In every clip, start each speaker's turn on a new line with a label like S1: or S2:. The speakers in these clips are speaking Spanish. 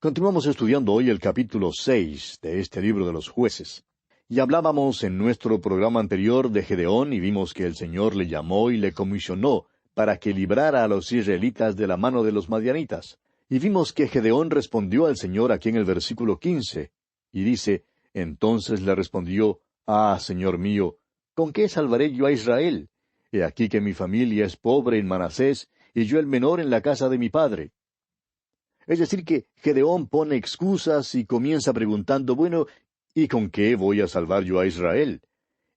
S1: Continuamos estudiando hoy el capítulo 6 de este libro de los Jueces. Y hablábamos en nuestro programa anterior de Gedeón y vimos que el Señor le llamó y le comisionó para que librara a los israelitas de la mano de los madianitas. Y vimos que Gedeón respondió al Señor aquí en el versículo 15, y dice, entonces le respondió, Ah, Señor mío, ¿con qué salvaré yo a Israel? He aquí que mi familia es pobre en Manasés, y yo el menor en la casa de mi padre. Es decir, que Gedeón pone excusas y comienza preguntando, bueno, ¿y con qué voy a salvar yo a Israel?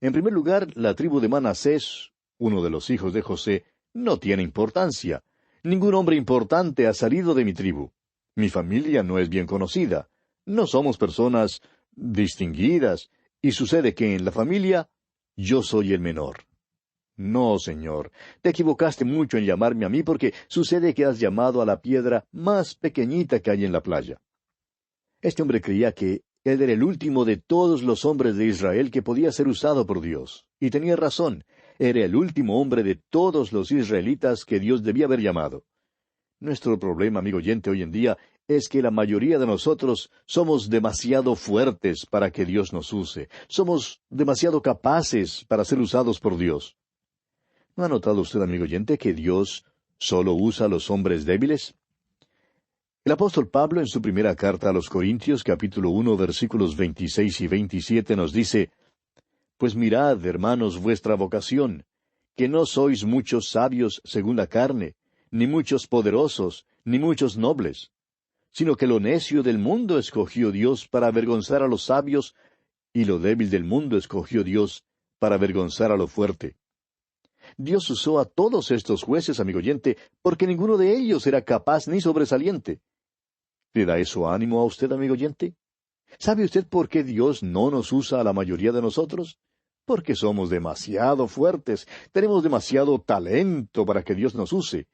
S1: En primer lugar, la tribu de Manasés, uno de los hijos de José, no tiene importancia. Ningún hombre importante ha salido de mi tribu. Mi familia no es bien conocida. No somos personas distinguidas, y sucede que en la familia yo soy el menor. No, Señor, te equivocaste mucho en llamarme a mí porque sucede que has llamado a la piedra más pequeñita que hay en la playa. Este hombre creía que él era el último de todos los hombres de Israel que podía ser usado por Dios. Y tenía razón, era el último hombre de todos los israelitas que Dios debía haber llamado. Nuestro problema, amigo oyente, hoy en día es que la mayoría de nosotros somos demasiado fuertes para que Dios nos use. Somos demasiado capaces para ser usados por Dios. ¿No ha notado usted, amigo oyente, que Dios solo usa a los hombres débiles? El apóstol Pablo, en su primera carta a los Corintios, capítulo 1, versículos 26 y 27, nos dice, Pues mirad, hermanos, vuestra vocación, que no sois muchos sabios según la carne, ni muchos poderosos, ni muchos nobles, sino que lo necio del mundo escogió Dios para avergonzar a los sabios, y lo débil del mundo escogió Dios para avergonzar a lo fuerte. Dios usó a todos estos jueces, amigo oyente, porque ninguno de ellos era capaz ni sobresaliente. ¿Le da eso ánimo a usted, amigo oyente? ¿Sabe usted por qué Dios no nos usa a la mayoría de nosotros? Porque somos demasiado fuertes, tenemos demasiado talento para que Dios nos use.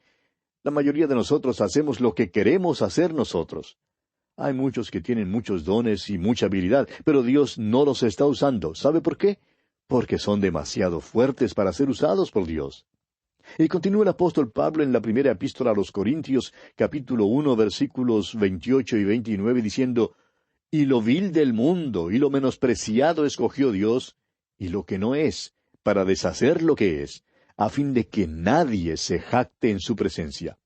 S1: La mayoría de nosotros hacemos lo que queremos hacer nosotros. Hay muchos que tienen muchos dones y mucha habilidad, pero Dios no los está usando. ¿Sabe por qué? Porque son demasiado fuertes para ser usados por Dios. Y continúa el apóstol Pablo en la primera epístola a los Corintios, capítulo 1, versículos 28 y 29, diciendo, Y lo vil del mundo y lo menospreciado escogió Dios, y lo que no es, para deshacer lo que es, a fin de que nadie se jacte en su presencia.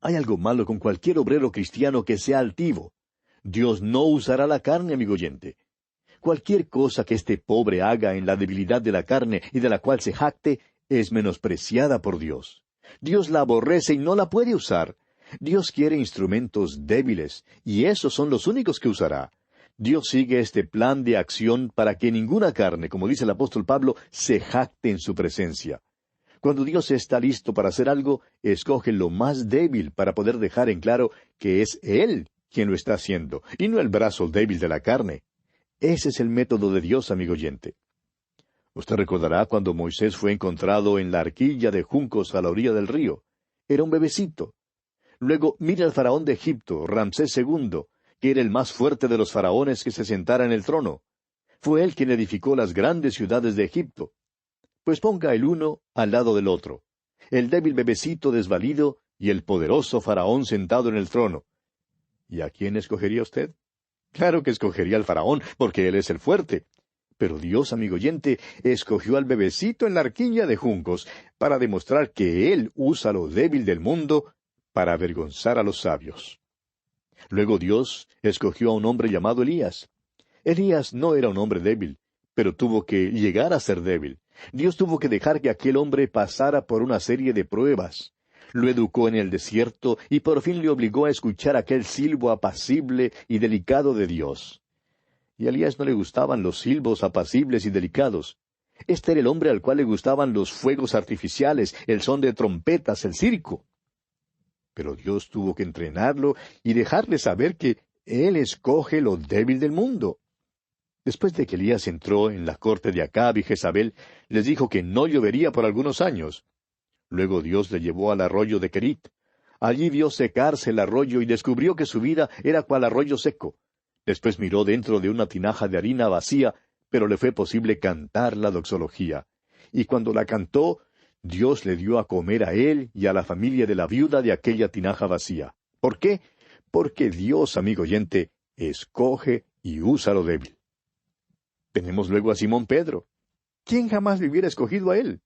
S1: Hay algo malo con cualquier obrero cristiano que sea altivo. Dios no usará la carne, amigo oyente. Cualquier cosa que este pobre haga en la debilidad de la carne y de la cual se jacte, es menospreciada por Dios. Dios la aborrece y no la puede usar. Dios quiere instrumentos débiles, y esos son los únicos que usará. Dios sigue este plan de acción para que ninguna carne, como dice el apóstol Pablo, se jacte en su presencia. Cuando Dios está listo para hacer algo, escoge lo más débil para poder dejar en claro que es Él quien lo está haciendo, y no el brazo débil de la carne. Ese es el método de Dios, amigo oyente. Usted recordará cuando Moisés fue encontrado en la arquilla de juncos a la orilla del río. Era un bebecito. Luego mira al faraón de Egipto, Ramsés II, que era el más fuerte de los faraones que se sentara en el trono. Fue él quien edificó las grandes ciudades de Egipto. Pues ponga el uno al lado del otro. El débil bebecito desvalido y el poderoso faraón sentado en el trono. ¿Y a quién escogería usted? Claro que escogería al faraón, porque él es el fuerte. Pero Dios, amigo oyente, escogió al bebecito en la arquilla de juncos para demostrar que Él usa lo débil del mundo para avergonzar a los sabios. Luego Dios escogió a un hombre llamado Elías. Elías no era un hombre débil, pero tuvo que llegar a ser débil. Dios tuvo que dejar que aquel hombre pasara por una serie de pruebas. Lo educó en el desierto y por fin le obligó a escuchar aquel silbo apacible y delicado de Dios. Y a Elías no le gustaban los silbos apacibles y delicados. Este era el hombre al cual le gustaban los fuegos artificiales, el son de trompetas, el circo. Pero Dios tuvo que entrenarlo y dejarle saber que Él escoge lo débil del mundo. Después de que Elías entró en la corte de Acab y Jezabel, les dijo que no llovería por algunos años. Luego Dios le llevó al arroyo de Querit. Allí vio secarse el arroyo y descubrió que su vida era cual arroyo seco. Después miró dentro de una tinaja de harina vacía, pero le fue posible cantar la doxología. Y cuando la cantó, Dios le dio a comer a él y a la familia de la viuda de aquella tinaja vacía. ¿Por qué? porque Dios, amigo oyente, escoge y usa lo débil. Tenemos luego a Simón Pedro. ¿Quién jamás le hubiera escogido a él?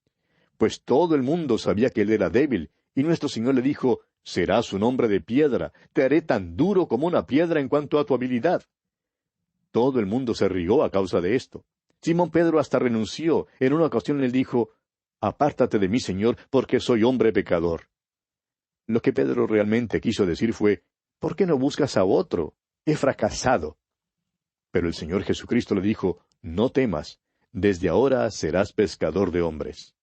S1: Pues todo el mundo sabía que él era débil, y nuestro Señor le dijo, serás un hombre de piedra, te haré tan duro como una piedra en cuanto a tu habilidad. Todo el mundo se rió a causa de esto. Simón Pedro hasta renunció. En una ocasión él dijo, apártate de mí, Señor, porque soy hombre pecador. Lo que Pedro realmente quiso decir fue, ¿por qué no buscas a otro? He fracasado. Pero el Señor Jesucristo le dijo, no temas, desde ahora serás pescador de hombres.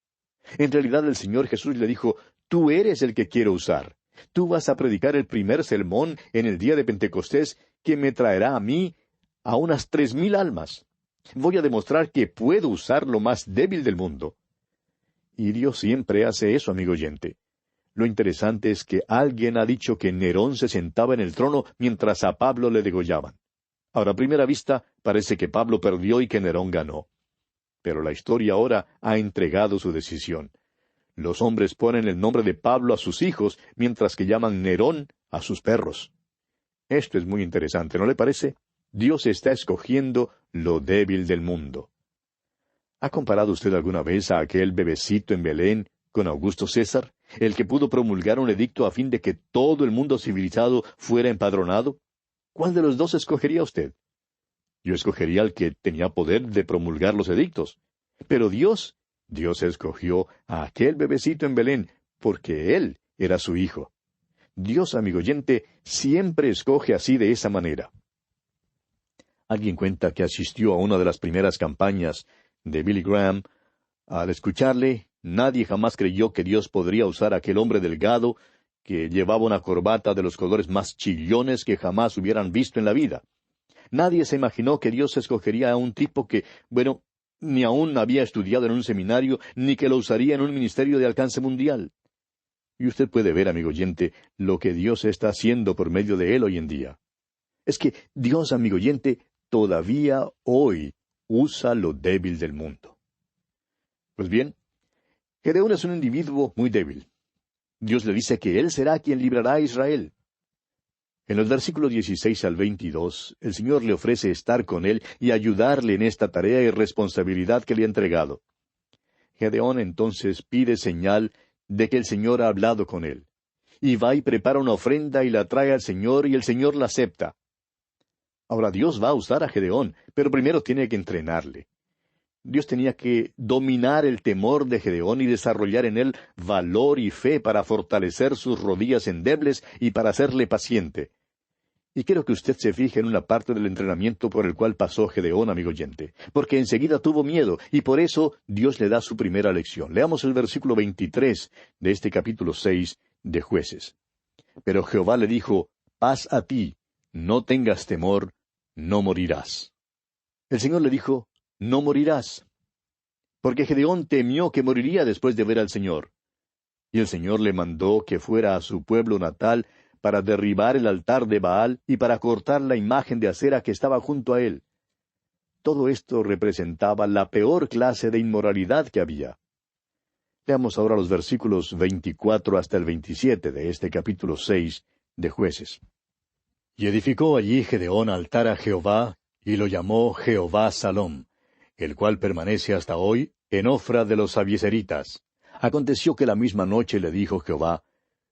S1: En realidad el Señor Jesús le dijo, tú eres el que quiero usar. Tú vas a predicar el primer sermón en el día de Pentecostés que me traerá a mí a unas 3,000 almas. Voy a demostrar que puedo usar lo más débil del mundo. Y Dios siempre hace eso, amigo oyente. Lo interesante es que alguien ha dicho que Nerón se sentaba en el trono mientras a Pablo le degollaban. Ahora, a primera vista, parece que Pablo perdió y que Nerón ganó. Pero la historia ahora ha entregado su decisión. Los hombres ponen el nombre de Pablo a sus hijos, mientras que llaman Nerón a sus perros. Esto es muy interesante, ¿no le parece? Dios está escogiendo lo débil del mundo. ¿Ha comparado usted alguna vez a aquel bebecito en Belén con Augusto César, el que pudo promulgar un edicto a fin de que todo el mundo civilizado fuera empadronado? ¿Cuál de los dos escogería usted? Yo escogería al que tenía poder de promulgar los edictos. Pero Dios escogió a aquel bebecito en Belén, porque él era su hijo. Dios, amigo oyente, siempre escoge así de esa manera. Alguien cuenta que asistió a una de las primeras campañas de Billy Graham. Al escucharle, nadie jamás creyó que Dios podría usar a aquel hombre delgado que llevaba una corbata de los colores más chillones que jamás hubieran visto en la vida. Nadie se imaginó que Dios escogería a un tipo que, bueno, ni aún había estudiado en un seminario, ni que lo usaría en un ministerio de alcance mundial. Y usted puede ver, amigo oyente, lo que Dios está haciendo por medio de él hoy en día. Es que Dios, amigo oyente, todavía hoy usa lo débil del mundo. Pues bien, Gedeón es un individuo muy débil. Dios le dice que él será quien librará a Israel. En los versículos 16 al 22, el Señor le ofrece estar con él y ayudarle en esta tarea y responsabilidad que le ha entregado. Gedeón entonces pide señal de que el Señor ha hablado con él. Y va y prepara una ofrenda y la trae al Señor y el Señor la acepta. Ahora Dios va a usar a Gedeón, pero primero tiene que entrenarle. Dios tenía que dominar el temor de Gedeón y desarrollar en él valor y fe para fortalecer sus rodillas endebles y para hacerle paciente. Y quiero que usted se fije en una parte del entrenamiento por el cual pasó Gedeón, amigo oyente, porque enseguida tuvo miedo, y por eso Dios le da su primera lección. Leamos el versículo 23 de este capítulo 6 de Jueces. Pero Jehová le dijo, paz a ti, no tengas temor, no morirás. El Señor le dijo, no morirás. Porque Gedeón temió que moriría después de ver al Señor. Y el Señor le mandó que fuera a su pueblo natal para derribar el altar de Baal y para cortar la imagen de acera que estaba junto a él. Todo esto representaba la peor clase de inmoralidad que había. Leamos ahora los versículos 24 hasta el 27 de este capítulo 6 de Jueces. Y edificó allí Gedeón altar a Jehová, y lo llamó Jehová Salom, el cual permanece hasta hoy en Ofra de los abiezeritas. Aconteció que la misma noche le dijo Jehová,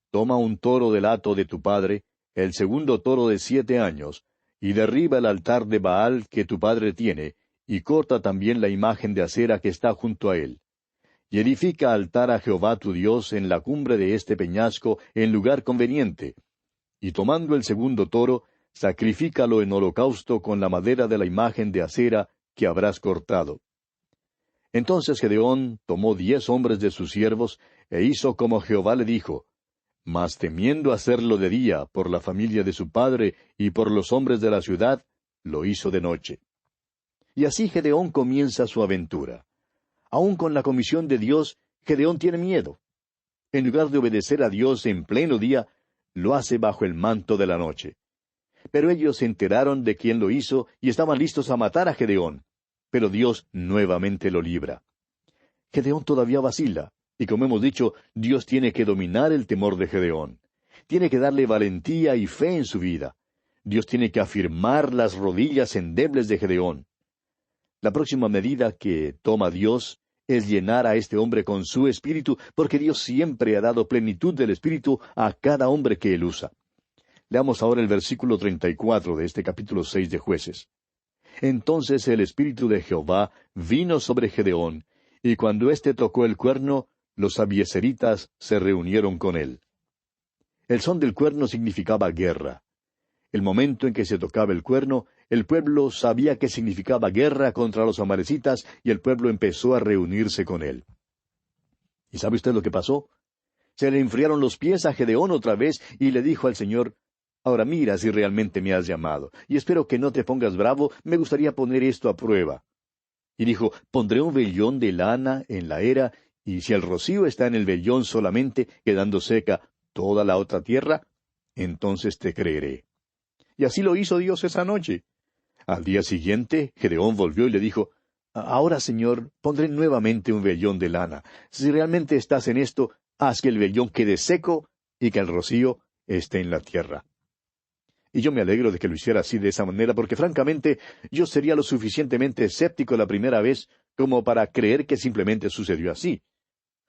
S1: toma un toro del hato de tu padre, el segundo toro de 7 años, y derriba el altar de Baal que tu padre tiene, y corta también la imagen de acera que está junto a él. Y edifica altar a Jehová tu Dios en la cumbre de este peñasco, en lugar conveniente. Y tomando el segundo toro, sacrifícalo en holocausto con la madera de la imagen de acera que habrás cortado. Entonces Gedeón tomó 10 hombres de sus siervos, e hizo como Jehová le dijo, mas temiendo hacerlo de día por la familia de su padre y por los hombres de la ciudad, lo hizo de noche. Y así Gedeón comienza su aventura. Aun con la comisión de Dios, Gedeón tiene miedo. En lugar de obedecer a Dios en pleno día, lo hace bajo el manto de la noche. Pero ellos se enteraron de quién lo hizo y estaban listos a matar a Gedeón. Pero Dios nuevamente lo libra. Gedeón todavía vacila, y como hemos dicho, Dios tiene que dominar el temor de Gedeón. tiene que darle valentía y fe en su vida. Dios tiene que afirmar las rodillas endebles de Gedeón. La próxima medida que toma Dios es llenar a este hombre con su espíritu, porque Dios siempre ha dado plenitud del espíritu a cada hombre que él usa. Leamos ahora el versículo 34 de este capítulo 6 de Jueces. Entonces el espíritu de Jehová vino sobre Gedeón, y cuando éste tocó el cuerno, los abieseritas se reunieron con él. El son del cuerno significaba guerra. El momento en que se tocaba el cuerno, el pueblo sabía que significaba guerra contra los amalecitas, y el pueblo empezó a reunirse con él. ¿Y sabe usted lo que pasó? Se le enfriaron los pies a Gedeón otra vez, y le dijo al Señor: Ahora mira si realmente me has llamado, y espero que no te pongas bravo, me gustaría poner esto a prueba. Y dijo: Pondré un vellón de lana en la era, y si el rocío está en el vellón solamente, quedando seca toda la otra tierra, entonces te creeré. Y así lo hizo Dios esa noche. Al día siguiente, Gedeón volvió y le dijo: Ahora, Señor, pondré nuevamente un vellón de lana. Si realmente estás en esto, haz que el vellón quede seco y que el rocío esté en la tierra. Y yo me alegro de que lo hiciera así de esa manera, porque francamente yo sería lo suficientemente escéptico la primera vez como para creer que simplemente sucedió así.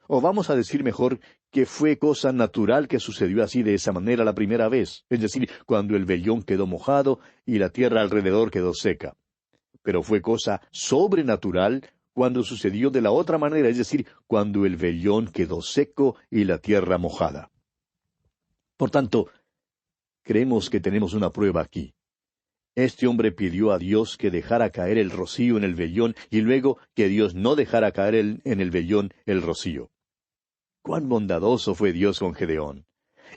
S1: O vamos a decir mejor que fue cosa natural que sucedió así de esa manera la primera vez, es decir, cuando el vellón quedó mojado y la tierra alrededor quedó seca. Pero fue cosa sobrenatural cuando sucedió de la otra manera, es decir, cuando el vellón quedó seco y la tierra mojada. Por tanto, creemos que tenemos una prueba aquí. Este hombre pidió a Dios que dejara caer el rocío en el vellón y luego que Dios no dejara caer en el vellón el rocío. ¡Cuán bondadoso fue Dios con Gedeón!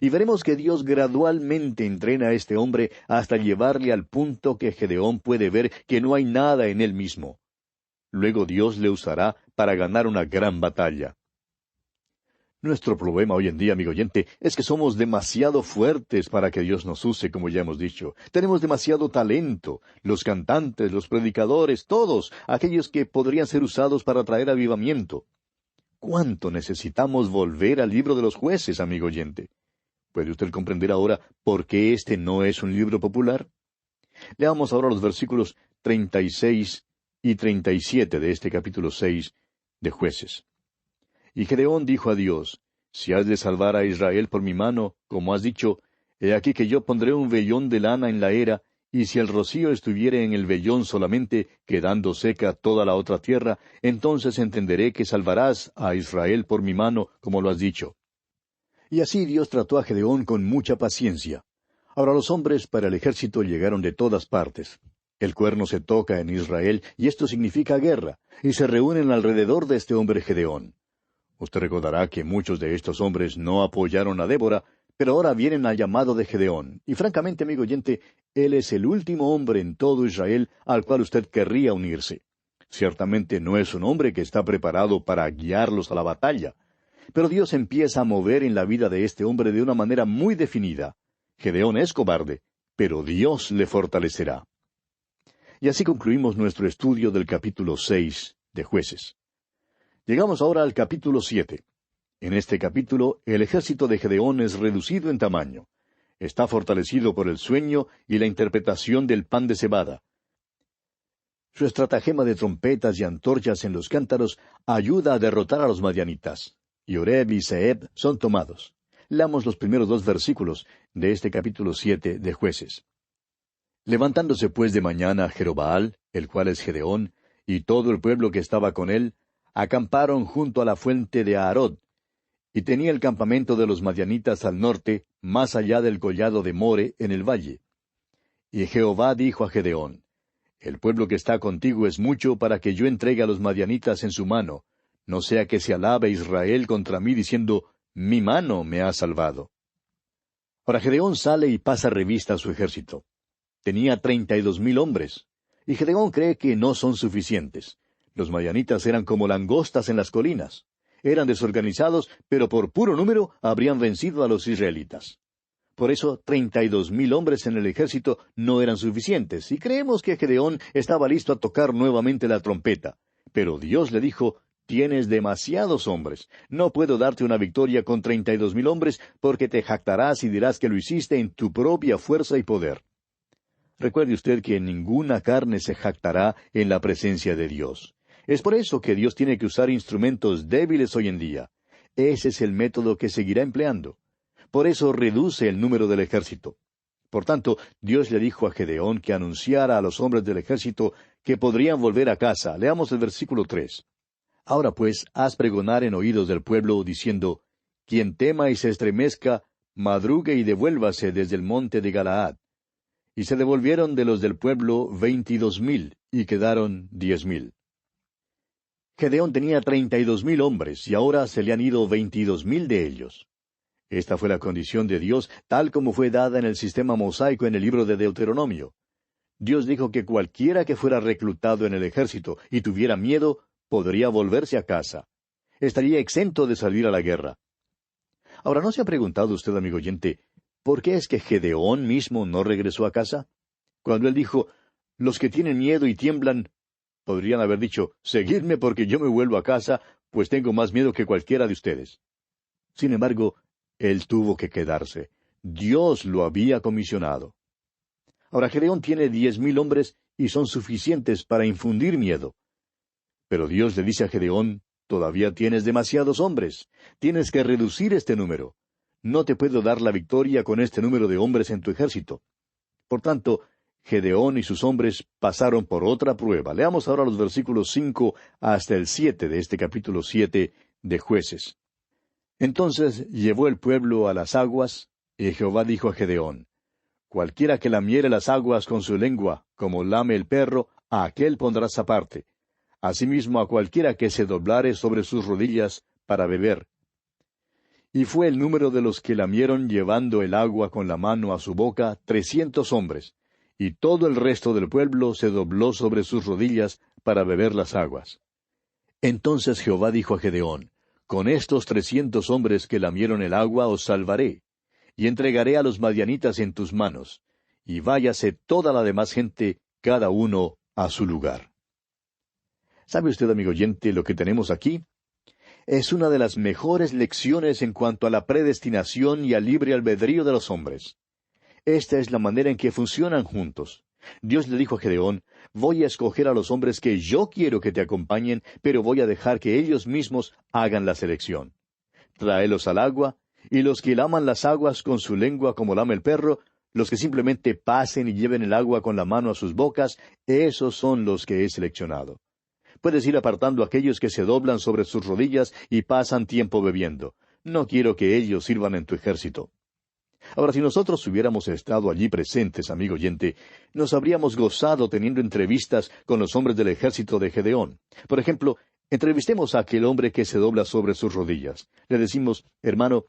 S1: Y veremos que Dios gradualmente entrena a este hombre hasta llevarle al punto que Gedeón puede ver que no hay nada en él mismo. Luego Dios le usará para ganar una gran batalla. Nuestro problema hoy en día, amigo oyente, es que somos demasiado fuertes para que Dios nos use, como ya hemos dicho. Tenemos demasiado talento. Los cantantes, los predicadores, todos, aquellos que podrían ser usados para traer avivamiento. ¿Cuánto necesitamos volver al libro de los jueces, amigo oyente? ¿Puede usted comprender ahora por qué este no es un libro popular? Leamos ahora los versículos 36 y 37 de este capítulo 6 de Jueces. Y Gedeón dijo a Dios: Si has de salvar a Israel por mi mano, como has dicho, he aquí que yo pondré un vellón de lana en la era, y si el rocío estuviere en el vellón solamente, quedando seca toda la otra tierra, entonces entenderé que salvarás a Israel por mi mano, como lo has dicho. Y así Dios trató a Gedeón con mucha paciencia. Ahora los hombres para el ejército llegaron de todas partes. El cuerno se toca en Israel, y esto significa guerra, y se reúnen alrededor de este hombre Gedeón. Usted recordará que muchos de estos hombres no apoyaron a Débora, pero ahora vienen al llamado de Gedeón. Y francamente, amigo oyente, él es el último hombre en todo Israel al cual usted querría unirse. Ciertamente no es un hombre que está preparado para guiarlos a la batalla. Pero Dios empieza a mover en la vida de este hombre de una manera muy definida. Gedeón es cobarde, pero Dios le fortalecerá. Y así concluimos nuestro estudio del capítulo 6 de Jueces. Llegamos ahora al capítulo 7. En este capítulo, el ejército de Gedeón es reducido en tamaño. Está fortalecido por el sueño y la interpretación del pan de cebada. Su estratagema de trompetas y antorchas en los cántaros ayuda a derrotar a los madianitas. Y Oreb y Zeeb son tomados. Leamos los primeros 2 versículos de este capítulo 7 de Jueces. Levantándose pues de mañana Jerobbaal, el cual es Gedeón, y todo el pueblo que estaba con él, acamparon junto a la fuente de Aarod, y tenía el campamento de los madianitas al norte, más allá del collado de More, en el valle. Y Jehová dijo a Gedeón: El pueblo que está contigo es mucho para que yo entregue a los madianitas en su mano, no sea que se alabe Israel contra mí diciendo: Mi mano me ha salvado. Ahora Gedeón sale y pasa revista a su ejército. Tenía 32,000 hombres, y Gedeón cree que no son suficientes. Los madianitas eran como langostas en las colinas. Eran desorganizados, pero por puro número habrían vencido a los israelitas. Por eso 32,000 hombres en el ejército no eran suficientes, y creemos que Gedeón estaba listo a tocar nuevamente la trompeta. Pero Dios le dijo: tienes demasiados hombres. No puedo darte una victoria con 32,000 hombres, porque te jactarás y dirás que lo hiciste en tu propia fuerza y poder. Recuerde usted que ninguna carne se jactará en la presencia de Dios. Es por eso que Dios tiene que usar instrumentos débiles hoy en día. Ese es el método que seguirá empleando. Por eso reduce el número del ejército. Por tanto, Dios le dijo a Gedeón que anunciara a los hombres del ejército que podrían volver a casa. Leamos el versículo 3. Ahora pues, haz pregonar en oídos del pueblo, diciendo, quien tema y se estremezca, madrugue y devuélvase desde el monte de Galaad. Y se devolvieron de los del pueblo 22,000, y quedaron 10,000. Gedeón tenía 32,000 hombres, y ahora se le han ido 22,000 de ellos. Esta fue la condición de Dios, tal como fue dada en el sistema mosaico en el libro de Deuteronomio. Dios dijo que cualquiera que fuera reclutado en el ejército y tuviera miedo, podría volverse a casa. Estaría exento de salir a la guerra. Ahora, ¿no se ha preguntado usted, amigo oyente, por qué es que Gedeón mismo no regresó a casa? Cuando él dijo, los que tienen miedo y tiemblan, podrían haber dicho, seguidme porque yo me vuelvo a casa, pues tengo más miedo que cualquiera de ustedes. Sin embargo, él tuvo que quedarse. Dios lo había comisionado. Ahora, Gedeón tiene 10,000 hombres y son suficientes para infundir miedo. Pero Dios le dice a Gedeón, todavía tienes demasiados hombres. Tienes que reducir este número. No te puedo dar la victoria con este número de hombres en tu ejército. Por tanto, Gedeón y sus hombres pasaron por otra prueba. Leamos ahora los versículos 5 hasta el 7 de este capítulo 7 de Jueces. Entonces llevó el pueblo a las aguas, y Jehová dijo a Gedeón, cualquiera que lamiere las aguas con su lengua, como lame el perro, a aquél pondrás aparte. Asimismo a cualquiera que se doblare sobre sus rodillas para beber. Y fue el número de los que lamieron llevando el agua con la mano a su boca 300 hombres, y todo el resto del pueblo se dobló sobre sus rodillas para beber las aguas. Entonces Jehová dijo a Gedeón, con estos 300 hombres que lamieron el agua os salvaré, y entregaré a los madianitas en tus manos, y váyase toda la demás gente, cada uno a su lugar. ¿Sabe usted, amigo oyente, lo que tenemos aquí? Es una de las mejores lecciones en cuanto a la predestinación y al libre albedrío de los hombres. Esta es la manera en que funcionan juntos. Dios le dijo a Gedeón, voy a escoger a los hombres que yo quiero que te acompañen, pero voy a dejar que ellos mismos hagan la selección. Tráelos al agua, y los que laman las aguas con su lengua como lame el perro, los que simplemente pasen y lleven el agua con la mano a sus bocas, esos son los que he seleccionado. Puedes ir apartando a aquellos que se doblan sobre sus rodillas y pasan tiempo bebiendo. No quiero que ellos sirvan en tu ejército. Ahora, si nosotros hubiéramos estado allí presentes, amigo oyente, nos habríamos gozado teniendo entrevistas con los hombres del ejército de Gedeón. Por ejemplo, entrevistemos a aquel hombre que se dobla sobre sus rodillas. Le decimos, hermano,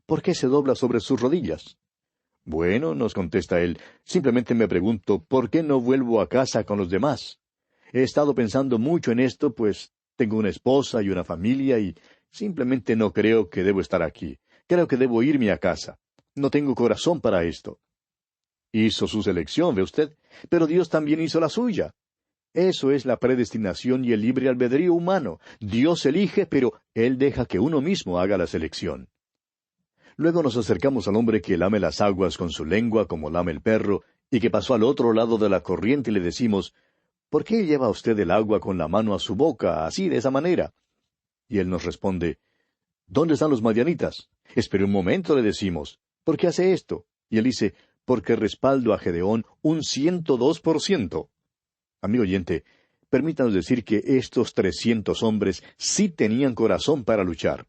S1: ¿por qué se dobla sobre sus rodillas? Bueno, nos contesta él, simplemente me pregunto, ¿por qué no vuelvo a casa con los demás? He estado pensando mucho en esto, pues tengo una esposa y una familia y simplemente no creo que debo estar aquí. Creo que debo irme a casa. No tengo corazón para esto. Hizo su selección, ¿ve usted? Pero Dios también hizo la suya. Eso es la predestinación y el libre albedrío humano. Dios elige, pero Él deja que uno mismo haga la selección. Luego nos acercamos al hombre que lame las aguas con su lengua como lame el perro, y que pasó al otro lado de la corriente y le decimos, ¿por qué lleva usted el agua con la mano a su boca, así, de esa manera? Y él nos responde, ¿dónde están los madianitas? Espere un momento, le decimos. ¿Por qué hace esto? Y él dice, porque respaldo a Gedeón un 102%. Amigo oyente, permítanos decir que estos 300 hombres sí tenían corazón para luchar.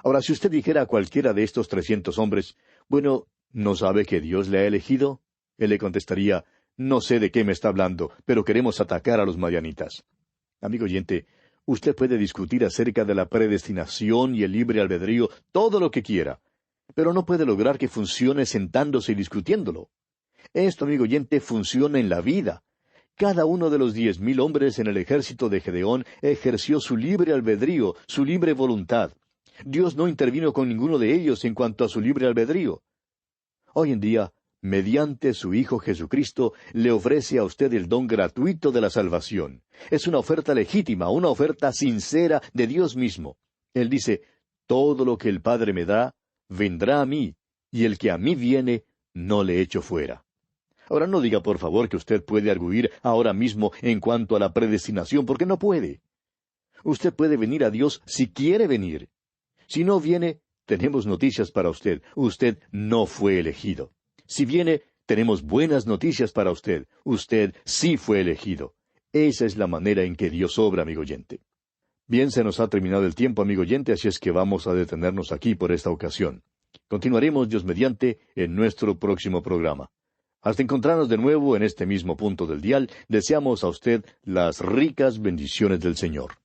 S1: Ahora, si usted dijera a cualquiera de estos 300 hombres, bueno, ¿no sabe que Dios le ha elegido? Él le contestaría, no sé de qué me está hablando, pero queremos atacar a los madianitas. Amigo oyente, usted puede discutir acerca de la predestinación y el libre albedrío todo lo que quiera, pero no puede lograr que funcione sentándose y discutiéndolo. Esto, amigo oyente, funciona en la vida. Cada uno de los 10,000 hombres en el ejército de Gedeón ejerció su libre albedrío, su libre voluntad. Dios no intervino con ninguno de ellos en cuanto a su libre albedrío. Hoy en día, mediante su Hijo Jesucristo, le ofrece a usted el don gratuito de la salvación. Es una oferta legítima, una oferta sincera de Dios mismo. Él dice, todo lo que el Padre me da, vendrá a mí, y el que a mí viene, no le echo fuera. Ahora no diga por favor que usted puede arguir ahora mismo en cuanto a la predestinación, porque no puede. Usted puede venir a Dios si quiere venir. Si no viene, tenemos noticias para usted. Usted no fue elegido. Si viene, tenemos buenas noticias para usted. Usted sí fue elegido. Esa es la manera en que Dios obra, amigo oyente. Bien, se nos ha terminado el tiempo, amigo oyente, así es que vamos a detenernos aquí por esta ocasión. Continuaremos, Dios mediante, en nuestro próximo programa. Hasta encontrarnos de nuevo en este mismo punto del dial, deseamos a usted las ricas bendiciones del Señor.